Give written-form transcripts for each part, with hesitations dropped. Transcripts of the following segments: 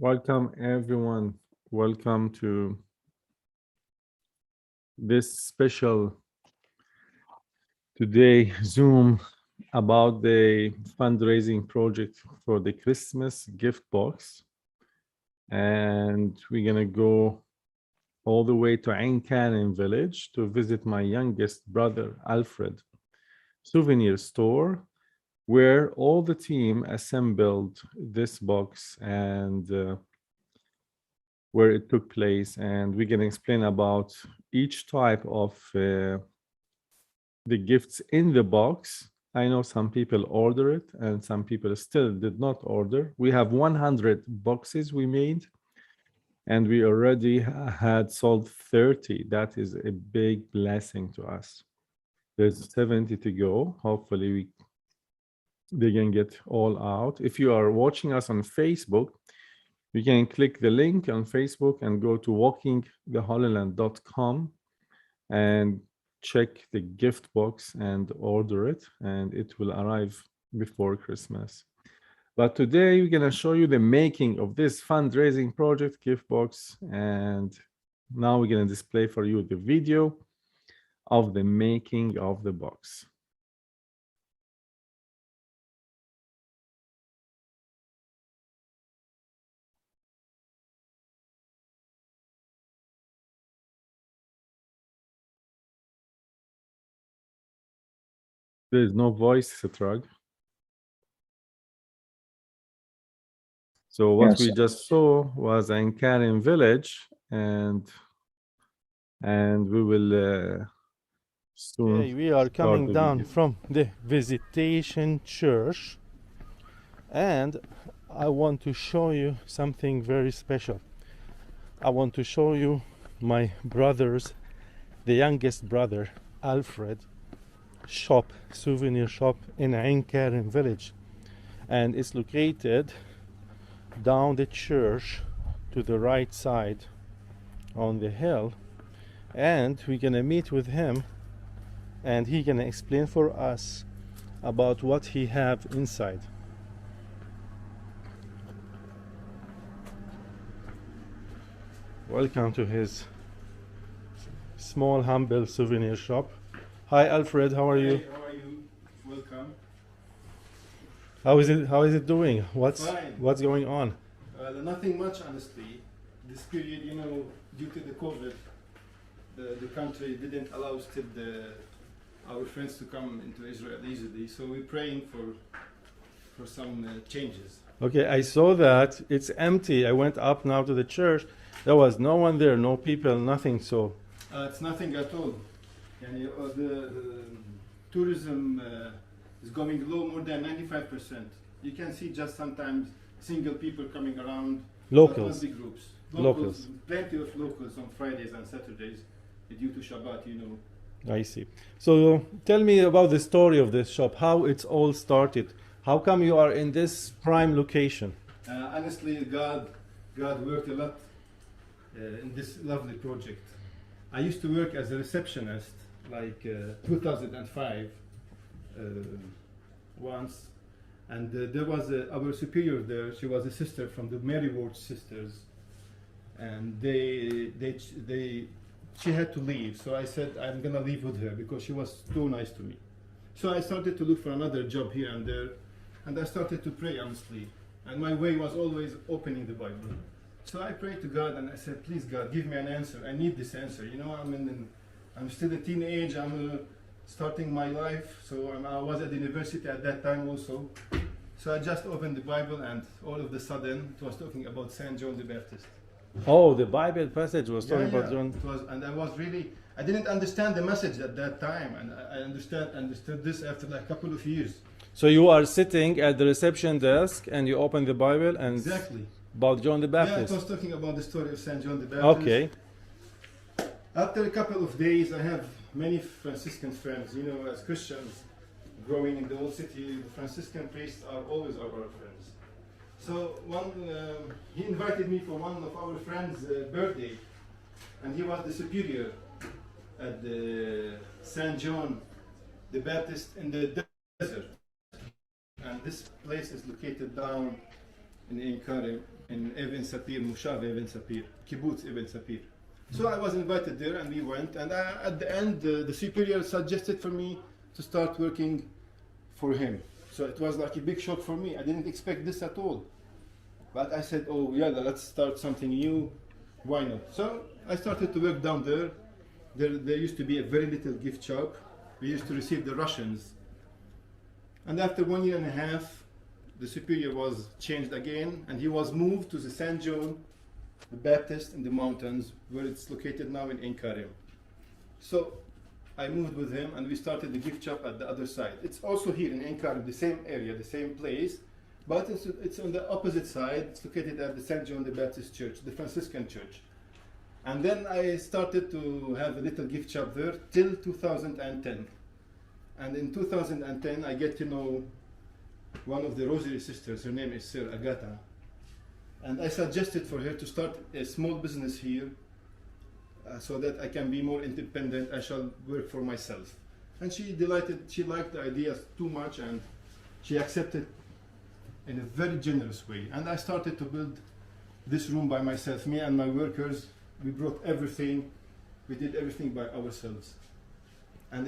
Welcome, everyone. Welcome to this special today Zoom about the fundraising project for the Christmas gift box. And we're going to go all the way to Ain Kanem village to visit my youngest brother, Alfred, souvenir store, where all the team assembled this box and where it took place, and we can explain about each type of the gifts in the box. I know some people order it and some people still did not order. We have 100 boxes we made and we already had sold 30. That is a big blessing to us. There's 70 to go. Hopefully they can get all out. If you are watching us on Facebook, you can click the link on Facebook and go to walkingtheholyland.com and check the gift box and order it, and it will arrive before Christmas. But today we're going to show you the making of this fundraising project gift box, and now we're going to display for you the video of the making of the box. There is no voice, Satrag. So what we just saw was Ain Kanem village, and we will soon. Okay, we are coming down from the visitation church, and I want to show you something very special. I want to show you my brother's, the youngest brother, Alfred, shop, souvenir shop in Ain Kanem village, and it's located down the church to the right side on the hill, and we're gonna meet with him and he gonna explain for us about what he have inside. Welcome to his small humble souvenir shop. Hi Alfred, how are you? Hey, how are you? Welcome. How is it doing? What's going on? Nothing much, honestly. This period, due to the COVID, the country didn't allow still our friends to come into Israel easily. So we're praying for some changes. Okay, I saw that it's empty. I went up now to the church. There was no one there, no people, nothing. So it's nothing at all. And the tourism is going low, more than 95%. You can see just sometimes single people coming around. Locals. Not big groups. Locals. Plenty of locals on Fridays and Saturdays due to Shabbat, I see. So tell me about the story of this shop, how it's all started. How come you are in this prime location? Honestly, God worked a lot in this lovely project. I used to work as a receptionist, like 2005, once, and there was our superior there. She was a sister from the Mary Ward sisters, and she had to leave. So I said I'm gonna leave with her because she was too nice to me. So I started to look for another job here and there, and I started to pray honestly. And my way was always opening the Bible. So I prayed to God and I said, please God, give me an answer. I need this answer. I'm still a teenage. I'm starting my life. So I was at the university at that time also. So I just opened the Bible and all of a sudden it was talking about Saint John the Baptist. Oh, the Bible passage was talking about John. I didn't understand the message at that time, and I understood this after like a couple of years. So you are sitting at the reception desk and you open the Bible and exactly about John the Baptist. Yeah, it was talking about the story of Saint John the Baptist. Okay. After a couple of days, I have many Franciscan friends. As Christians growing in the old city, the Franciscan priests are always our friends. So he invited me for one of our friends' birthday, and he was the superior at the Saint John the Baptist in the desert. And this place is located down in Ain Kanem in Even Sapir, Mushav Even Sapir, Kibbutz Even Sapir. So I was invited there and we went, and at the end the superior suggested for me to start working for him. So it was like a big shock for me. I didn't expect this at all. But I said, oh yeah, let's start something new. Why not? So I started to work down there. There used to be a very little gift shop. We used to receive the Russians. And after 1 year and a half, the superior was changed again, and he was moved to the St. John the Baptist in the mountains, where it's located now in Ein Karim. So I moved with him, and we started the gift shop at the other side. It's also here in Ein Karim, the same area, the same place, but it's on the opposite side. It's located at the St. John the Baptist Church, the Franciscan Church. And then I started to have a little gift shop there till 2010. And in 2010, I get to know one of the Rosary sisters. Her name is Sir Agatha. And I suggested for her to start a small business here so that I can be more independent. I shall work for myself. And she liked the idea too much, and she accepted in a very generous way. And I started to build this room by myself. Me and my workers, we brought everything. We did everything by ourselves. And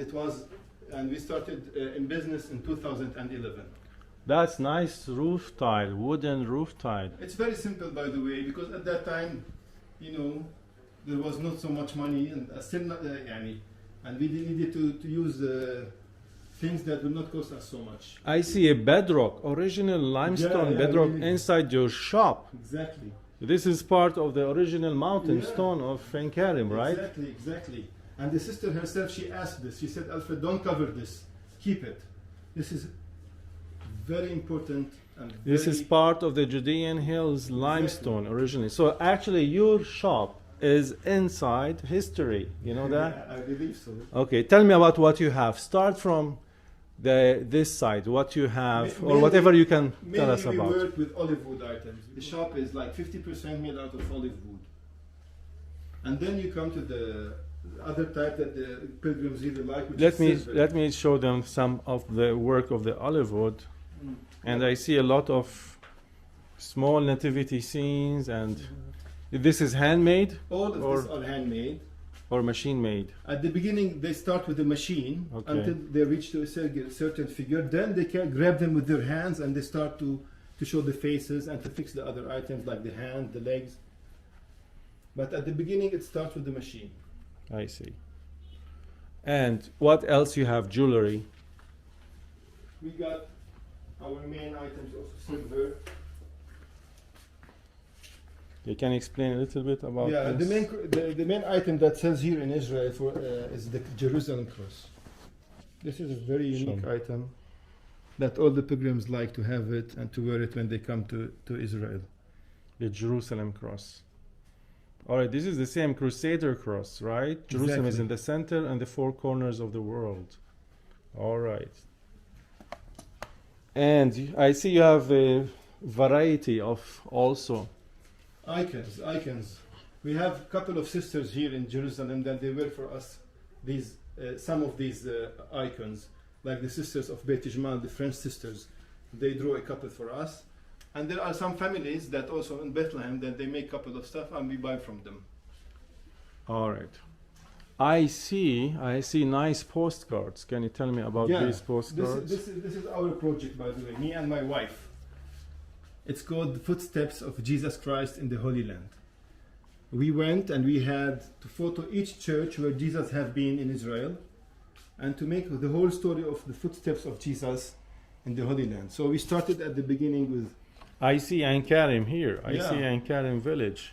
we started in business in 2011. That's nice roof tile, wooden roof tile. It's very simple, by the way, because at that time, there was not so much money, and still not, and we needed to use things that will not cost us so much. I see a bedrock, original limestone bedrock really. Inside your shop. Exactly. This is part of the original mountain stone of Ein Karim, right? Exactly. And the sister herself, she asked this. She said, Alfred, don't cover this. Keep it. This is very important. And This is part of the Judean Hills limestone originally. So actually your shop is inside history. You know that? Yeah, I believe so. Okay, tell me about what you have. Start from this side, what you have, or whatever you can tell us about. We work with olive wood items. The shop is like 50% made out of olive wood. And then you come to the other type that the pilgrims really like, which is silver. Let me show them some of the work of the olive wood. And I see a lot of small nativity scenes, and this is handmade All of this are handmade. or machine made. At the beginning, they start with the machine until they reach to a certain figure. Then they can grab them with their hands, and they start to show the faces and to fix the other items like the hand, the legs. But at the beginning, it starts with the machine. I see. And what else you have? Jewelry. We got our main items, also silver. You can explain a little bit about this? The main item that sells here in Israel is the Jerusalem cross. This is a very unique item that all the pilgrims like to have it and to wear it when they come to Israel. The Jerusalem cross. All right, this is the same Crusader cross, right? Jerusalem is in the center and the four corners of the world. All right. And I see you have a variety of also Icons. We have a couple of sisters here in Jerusalem that they wear for us some of these icons, like the sisters of Beit Ijmal, the French sisters. They draw a couple for us. And there are some families that also in Bethlehem that they make a couple of stuff and we buy from them. All right. I see nice postcards. Can you tell me about these postcards? This is our project, by the way, me and my wife. It's called The Footsteps of Jesus Christ in the Holy Land. We went and we had to photo each church where Jesus have been in Israel and to make the whole story of the footsteps of Jesus in the Holy Land. So we started at the beginning with... I see Ein Karim here. I see Ein Karim village.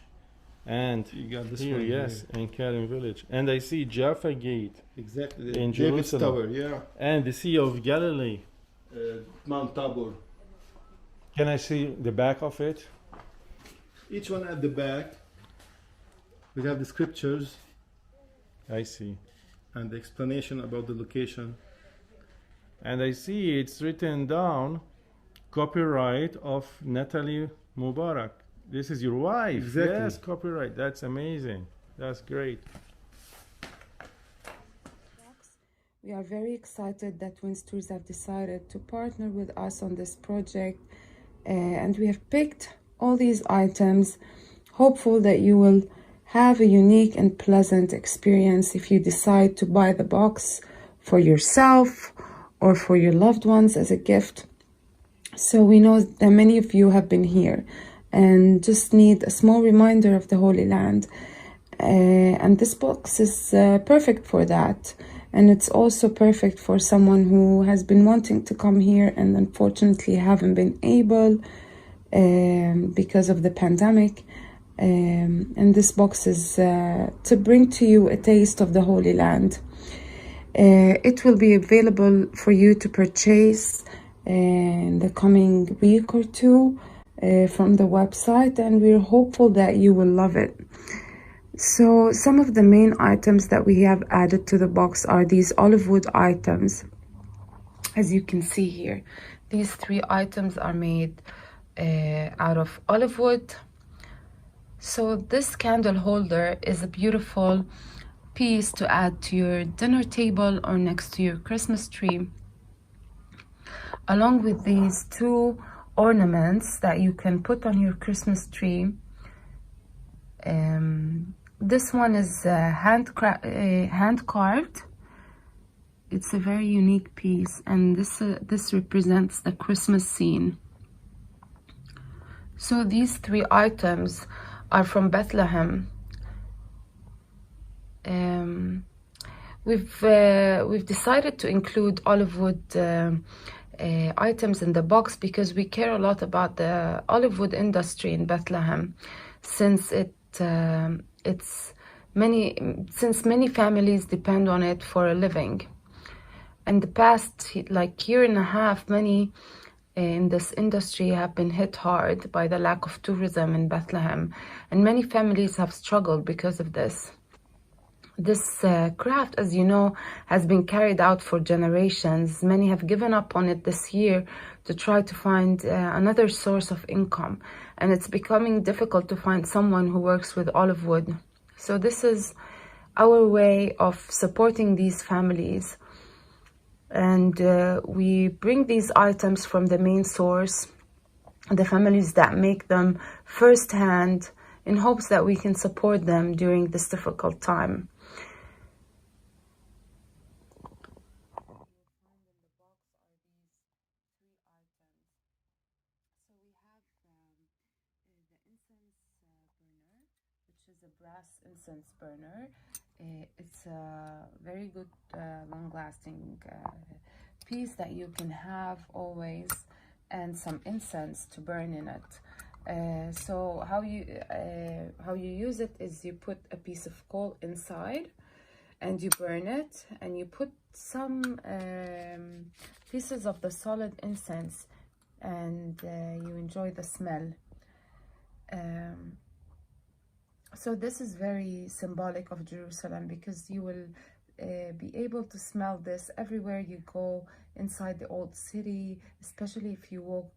And you got this here, one yes, Ein Karim village. And I see Jaffa Gate. Exactly. In David's Jerusalem. Tower, And the Sea of Galilee. Mount Tabor. Can I see the back of it? Each one at the back, we have the scriptures. I see. And the explanation about the location. And I see it's written down, copyright of Natalie Mubarak. This is your wife. Exactly. Yes, copyright. That's amazing. That's great. We are very excited that Winds Tours have decided to partner with us on this project, and we have picked all these items, hopeful that you will have a unique and pleasant experience if you decide to buy the box for yourself or for your loved ones as a gift. So we know that many of you have been here and just need a small reminder of the Holy Land. And this box is perfect for that. And it's also perfect for someone who has been wanting to come here and unfortunately haven't been able because of the pandemic. And this box is to bring to you a taste of the Holy Land. It will be available for you to purchase in the coming week or two from the website, and we're hopeful that you will love it. So some of the main items that we have added to the box are these olive wood items. As you can see here, these 3 items are made out of olive wood. So this candle holder is a beautiful piece to add to your dinner table or next to your Christmas tree, along with these 2 ornaments that you can put on your Christmas tree. This one is hand carved. It's a very unique piece, and this represents the Christmas scene. So these 3 items are from Bethlehem. We've decided to include olive wood items in the box because we care a lot about the olive wood industry in Bethlehem, since many families depend on it for a living. In the past year and a half, many in this industry have been hit hard by the lack of tourism in Bethlehem, and many families have struggled because of this. This craft, as you know, has been carried out for generations. Many have given up on it this year to try to find another source of income, and it's becoming difficult to find someone who works with olive wood. So this is our way of supporting these families. And we bring these items from the main source, the families that make them firsthand, in hopes that we can support them during this difficult time. Incense burner. It's a very good long-lasting piece that you can have always, and some incense to burn in it. So how you use it is you put a piece of coal inside and you burn it, and you put some pieces of the solid incense, and you enjoy the smell. So this is very symbolic of Jerusalem, because you will be able to smell this everywhere you go inside the old city, especially if you walk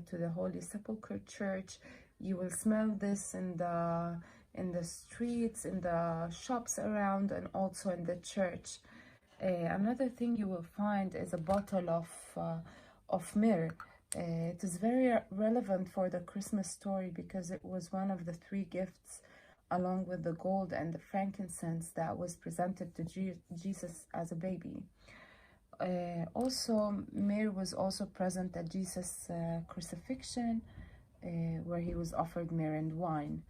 to the Holy Sepulchre Church. You will smell this in the streets, in the shops around, and also in the church. Another thing you will find is a bottle of myrrh. It is very relevant for the Christmas story, because it was one of the 3 gifts, along with the gold and the frankincense, that was presented to Jesus as a baby. Also, myrrh was also present at Jesus' crucifixion, where he was offered myrrh and wine.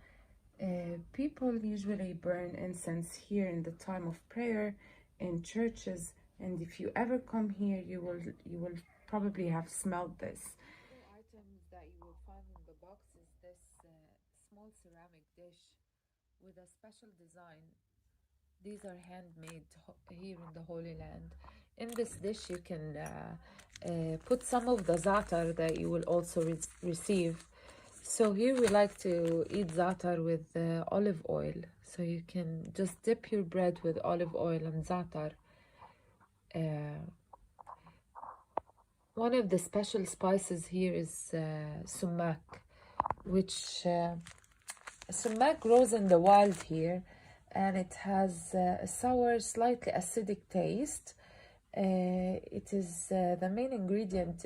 People usually burn incense here in the time of prayer in churches, and if you ever come here, you will probably have smelled this. The items that you will find in the box is this small ceramic dish with a special design. These are handmade here in the Holy Land. In this dish, you can put some of the za'atar that you will also receive. So here we like to eat za'atar with olive oil. So you can just dip your bread with olive oil and za'atar. One of the special spices here is sumac, which Sumac grows in the wild here, and it has a sour, slightly acidic taste. It is the main ingredient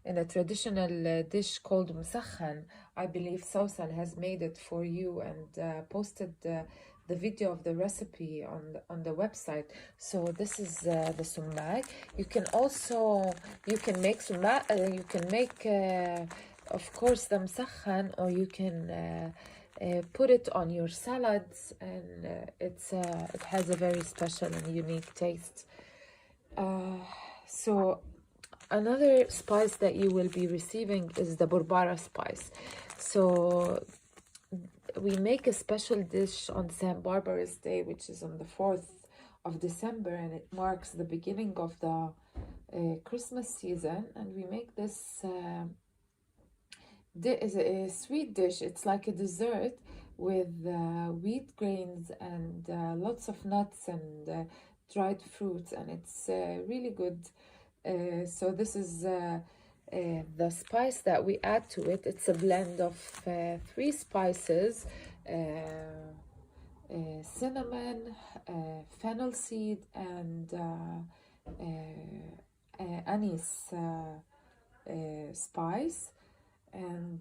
in a traditional dish called مسخن. I believe Sausan has made it for you and posted the video of the recipe on the website. So this is the sumac. You can make sumac. You can make of course the مسخن, or you can put it on your salads, and it has a very special and unique taste. So another spice that you will be receiving is the Bulbara spice. So we make a special dish on St. Barbara's Day, which is on the 4th of December, and it marks the beginning of the Christmas season. And we make this is a sweet dish. It's like a dessert with wheat grains and lots of nuts and dried fruits, and it's really good. So this is the spice that we add to it. It's a blend of 3 spices: cinnamon, fennel seed, and anise spice. And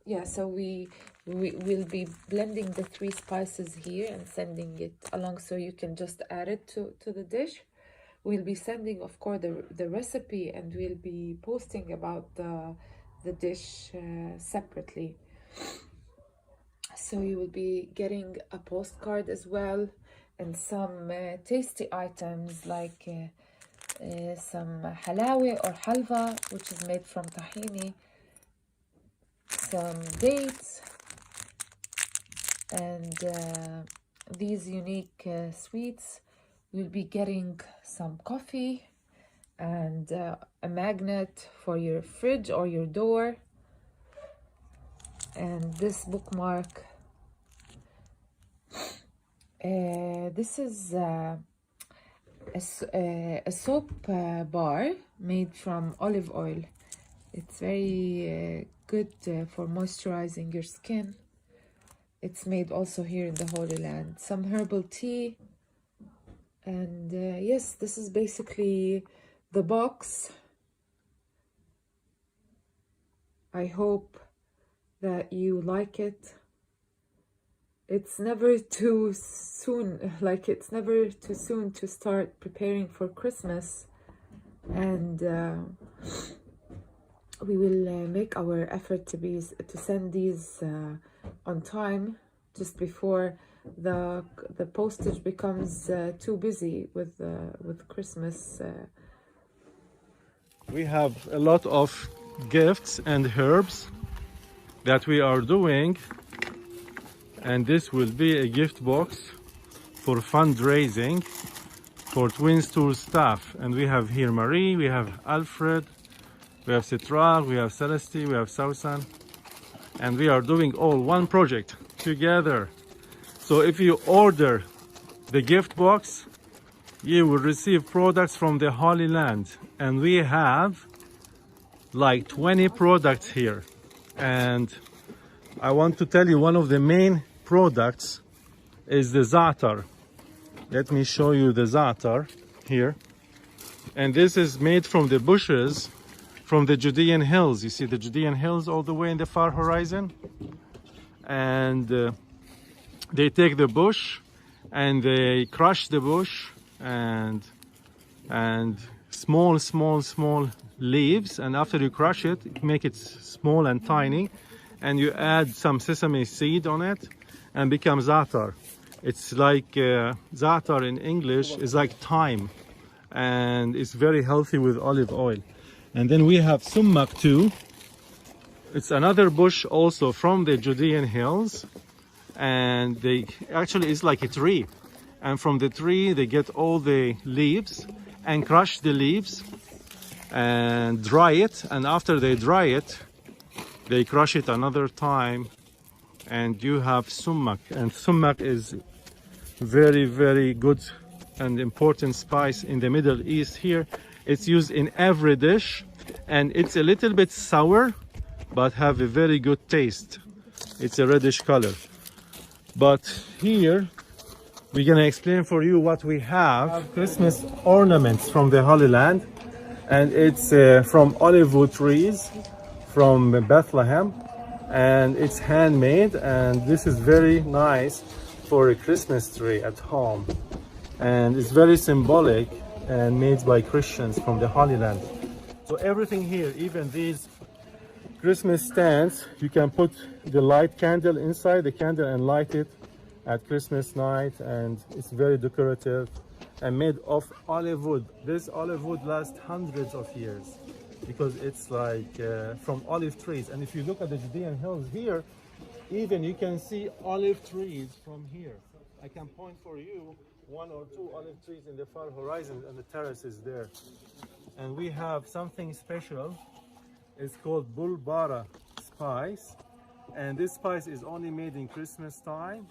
yeah, so we will be blending the 3 spices here and sending it along, so you can just add it to the dish. We'll be sending, of course, the recipe, and we'll be posting about the dish separately. So you will be getting a postcard as well, and some tasty items like some halawi or halva, which is made from tahini, some dates, and these unique sweets. We'll be getting some coffee and a magnet for your fridge or your door, and this bookmark. This is a soap bar made from olive oil. It's very good for moisturizing your skin. It's made also here in the Holy Land. Some herbal tea. And yes, this is basically the box. I hope that you like it. It's never too soon, it's never too soon to start preparing for Christmas. And we will make our effort to send these on time, just before the postage becomes too busy with Christmas. We have a lot of gifts and herbs that we are doing, and this will be a gift box for fundraising for Twins Tour staff. And we have here Marie, we have Alfred, we have Citra, we have Celeste, we have Sausan, and we are doing all one project together. So if you order the gift box, you will receive products from the Holy Land, and we have like 20 products here. And I want to tell you, one of the main products is the za'atar. Let me show you the za'atar here. And this is made from the bushes from the Judean hills. You see the Judean hills all the way in the far horizon? And they take the bush and they crush the bush and small leaves, and after you crush it, make it small and tiny, and you add some sesame seed on it and becomes za'atar. It's like za'atar in English is like thyme, and it's very healthy with olive oil. And then we have Sumac too. It's another bush also from the Judean hills, and they actually is like a tree, and from the tree they get all the leaves and crush the leaves and dry it, and after they dry it they crush it another time, and you have sumac. And sumac is very, very good and important spice in the Middle East. Here it's used in every dish, and it's a little bit sour but have a very good taste. It's a reddish color. But here we're gonna explain for you what we have. Christmas ornaments from the Holy Land, and it's from olive wood trees from Bethlehem, and it's handmade, and this is very nice for a Christmas tree at home, and it's very symbolic and made by Christians from the Holy Land. So everything here, even these Christmas stands, you can put the light candle inside the candle and light it at Christmas night, and it's very decorative and made of olive wood. This olive wood lasts hundreds of years because it's like from olive trees. And if you look at the Judean hills here, even you can see olive trees from here. I can point for you 1 or 2 olive trees in the far horizon, and the terrace is there. And we have something special. It's called Bulbara Spice, and this spice is only made in Christmas time.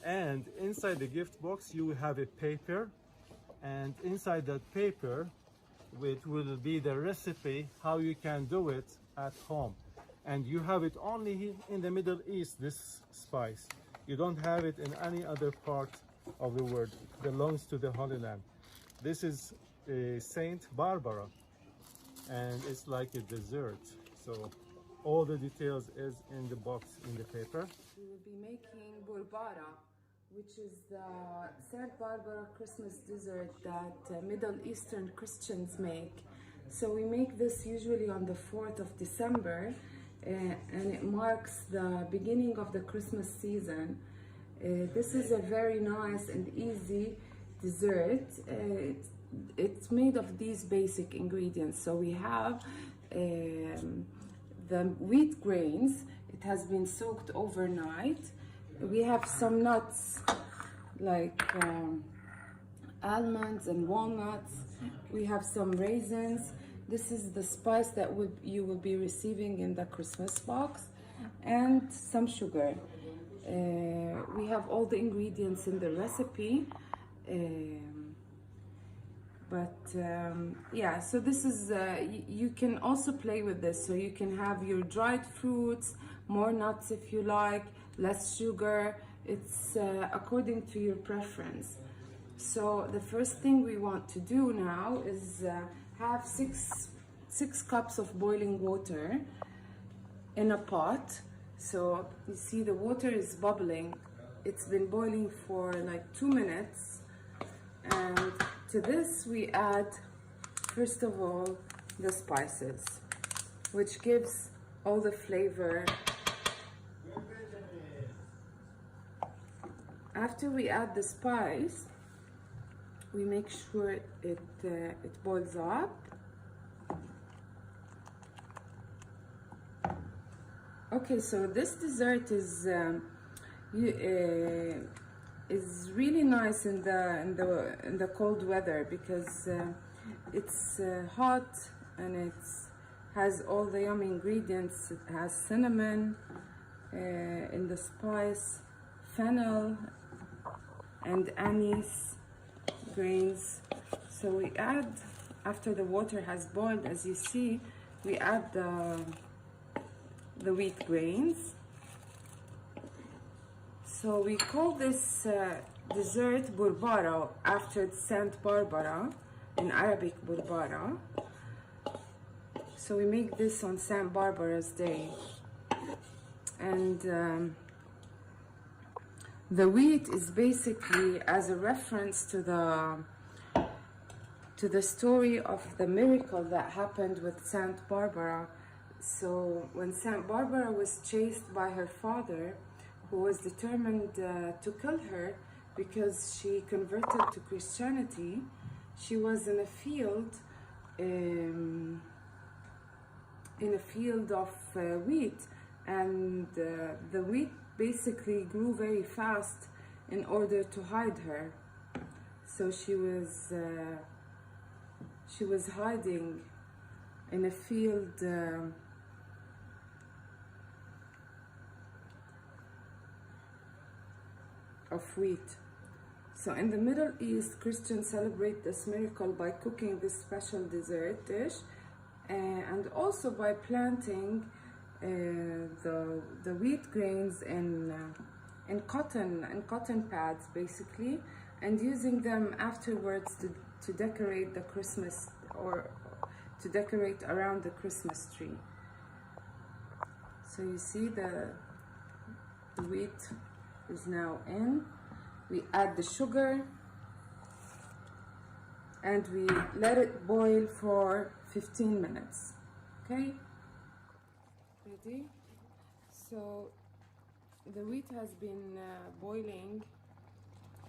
And inside the gift box you have a paper, and inside that paper it will be the recipe how you can do it at home. And you have it only in the Middle East, this spice. You don't have it in any other part of the world. It belongs to the Holy Land. This is Saint Barbara, and it's like a dessert. So all the details is in the box in the paper. We will be making Bulbara, which is the Saint Barbara Christmas dessert that Middle Eastern Christians make. So we make this usually on the 4th of December, and it marks the beginning of the Christmas season. This is a very nice and easy dessert. It's made of these basic ingredients. So we have the wheat grains. It has been soaked overnight. We have some nuts like almonds and walnuts. We have some raisins. This is the spice that you will be receiving in the Christmas box, and some sugar. We have all the ingredients in the recipe. Yeah, so this is, you can also play with this. So you can have your dried fruits, more nuts if you like, less sugar. It's according to your preference. So the first thing we want to do now is have six cups of boiling water in a pot. So you see the water is bubbling. It's been boiling for like 2 minutes. And to this we add, first of all, the spices, which gives all the flavor. After we add the spice, we make sure it boils up. Okay, so this dessert is really nice in the cold weather, because it's hot and it has all the yummy ingredients. It has cinnamon in the spice, fennel, and anise grains. So we add, after the water has boiled, as you see, we add the wheat grains. So we call this dessert Bulbara after Saint Barbara, in Arabic Bulbara. So we make this on Saint Barbara's Day. And the wheat is basically as a reference to the story of the miracle that happened with Saint Barbara. So when Saint Barbara was chased by her father, who was determined to kill her because she converted to Christianity, she was in a field of wheat, and the wheat basically grew very fast in order to hide her. So she was hiding in a field of wheat. So in the Middle East, Christians celebrate this miracle by cooking this special dessert dish, and also by planting the wheat grains in cotton pads, basically, and using them afterwards to decorate the Christmas, or to decorate around the Christmas tree. So you see the wheat is now in. We add the sugar and we let it boil for 15 minutes. Okay? Ready? So the wheat has been boiling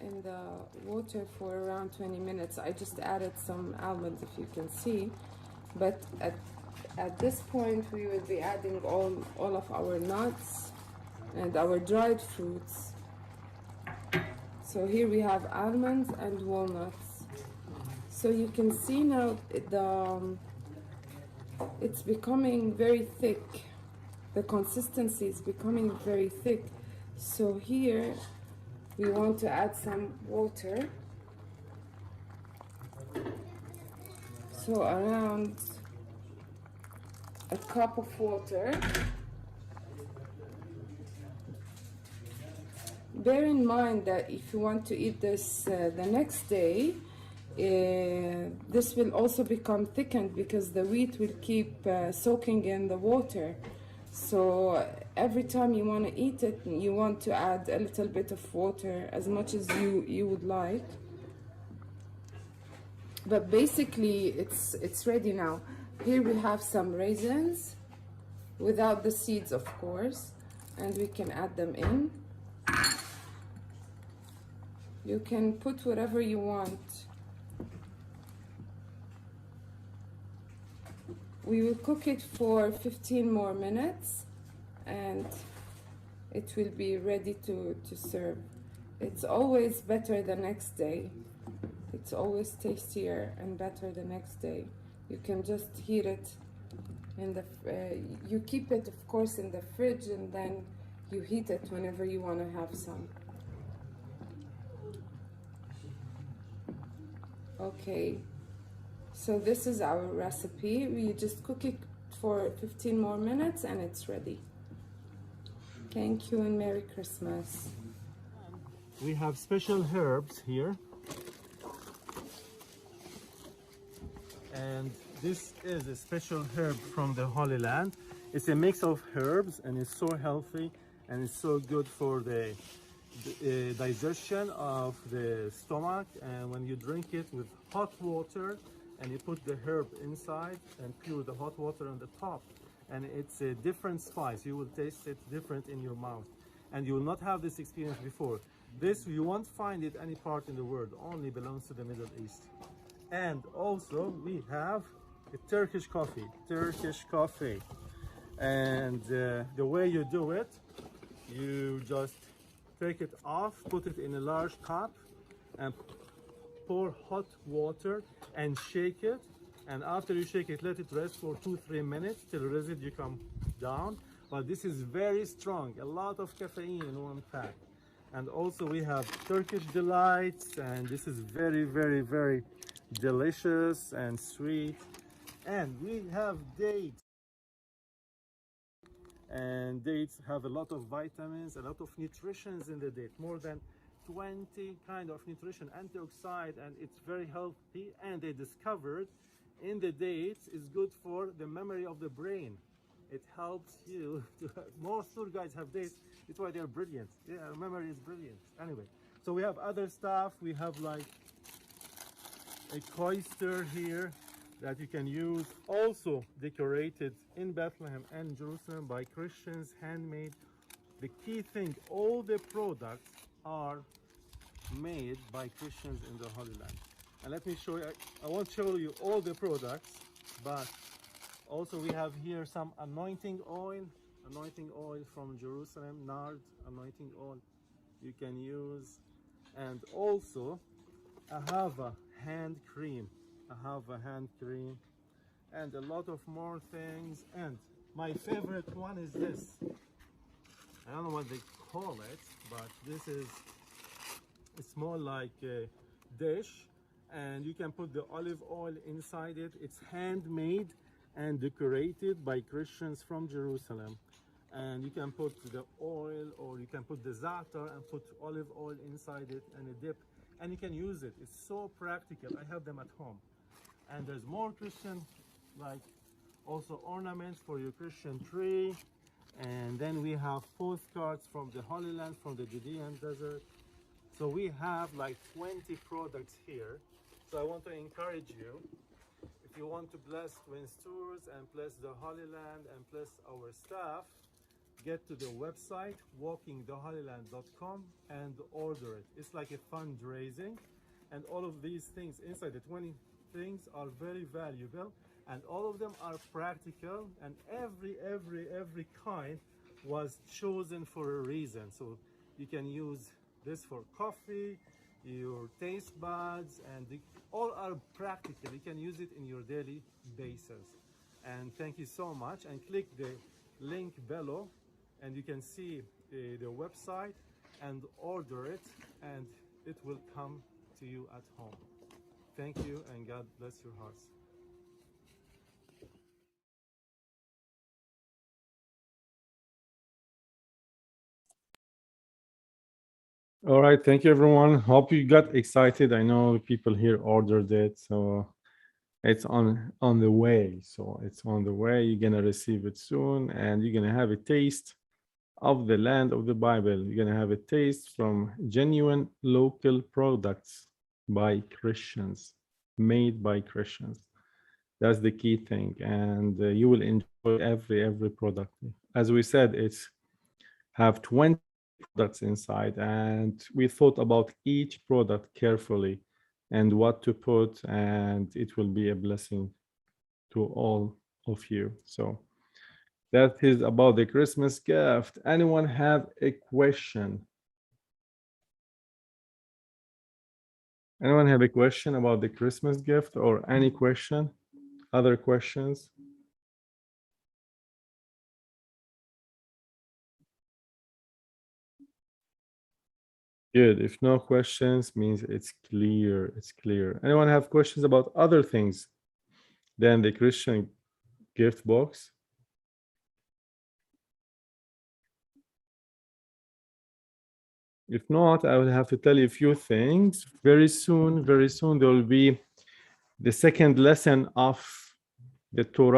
in the water for around 20 minutes. I just added some almonds, if you can see. But at this point we will be adding all of our nuts and our dried fruits. So here we have almonds and walnuts. So you can see now it's becoming very thick. The consistency is becoming very thick. So here we want to add some water. So around a cup of water. Bear in mind that if you want to eat this the next day, this will also become thickened because the wheat will keep soaking in the water. So every time you want to eat it, you want to add a little bit of water, as much as you would like. But basically it's ready now. Here we have some raisins, without the seeds of course, and we can add them in. You can put whatever you want. We will cook it for 15 more minutes and it will be ready to serve. It's always better the next day. It's always tastier and better the next day. You can just heat it in the, you keep it of course in the fridge and then you heat it whenever you want to have some. Okay, so this is our recipe. We just cook it for 15 more minutes and it's ready. Thank you and Merry Christmas. We have special herbs here. And this is a special herb from the Holy Land. It's a mix of herbs and it's so healthy and it's so good for the digestion of the stomach. And when you drink it with hot water and you put the herb inside and pour the hot water on the top, and it's a different spice, you will taste it different in your mouth and you will not have this experience before. This you won't find it any part in the world, only belongs to the Middle East. And also we have a Turkish coffee. And the way you do it, you just take it off, put it in a large cup and pour hot water and shake it. And after you shake it, let it rest for 2-3 minutes till residue come down. But this is very strong, a lot of caffeine in one pack. And also we have Turkish delights, and this is very, very, very delicious and sweet. And we have dates. And dates have a lot of vitamins, a lot of nutrition in the date, more than 20 kind of nutrition, antioxidant, and it's very healthy. And they discovered in the dates is good for the memory of the brain. It helps you to most tour guides have dates. It's why they're brilliant. Yeah, memory is brilliant. Anyway, so we have other stuff. We have like a cloister here that you can use, also decorated in Bethlehem and Jerusalem by Christians, handmade. The key thing, all the products are made by Christians in the Holy Land. And let me show you, I won't show you all the products, but also we have here some anointing oil from Jerusalem, nard anointing oil you can use. And also I have a hand cream. And a lot of more things. And my favorite one is this. I don't know what they call it, but this is, it's more like a dish, and you can put the olive oil inside it. It's handmade and decorated by Christians from Jerusalem. And you can put the oil, or you can put the za'atar and put olive oil inside it and a dip, and you can use it. It's so practical. I have them at home. And there's more Christian like also ornaments for your Christian tree. And then we have postcards from the Holy Land, from the Judean desert. So we have like 20 products here. So I want to encourage you, if you want to bless Twins Tours and bless the Holy Land and bless our staff, get to the website walkingtheholyland.com and order it. It's like a fundraising, and all of these things inside the 20 things are very valuable, and all of them are practical, and every kind was chosen for a reason. So you can use this for coffee, your taste buds, and all are practical. You can use it in your daily basis. And thank you so much, and click the link below and you can see the website and order it, and it will come to you at home. Thank you, and God bless your hearts. All right, thank you, everyone. Hope you got excited. I know people here ordered it, so it's on the way. So it's on the way. You're gonna receive it soon, and you're gonna have a taste of the land of the Bible. You're gonna have a taste from genuine local products by Christians, made by Christians. That's the key thing, and you will enjoy every product. As we said, it's have 20 products inside, and we thought about each product carefully and what to put, and it will be a blessing to all of you. So that is about the Christmas gift. Anyone have a question? Anyone have a question about the Christmas gift, or any question? Other questions? Good. If no questions, means it's clear. It's clear. Anyone have questions about other things than the Christian gift box? If not, I will have to tell you a few things. Very soon, there will be the second lesson of the Torah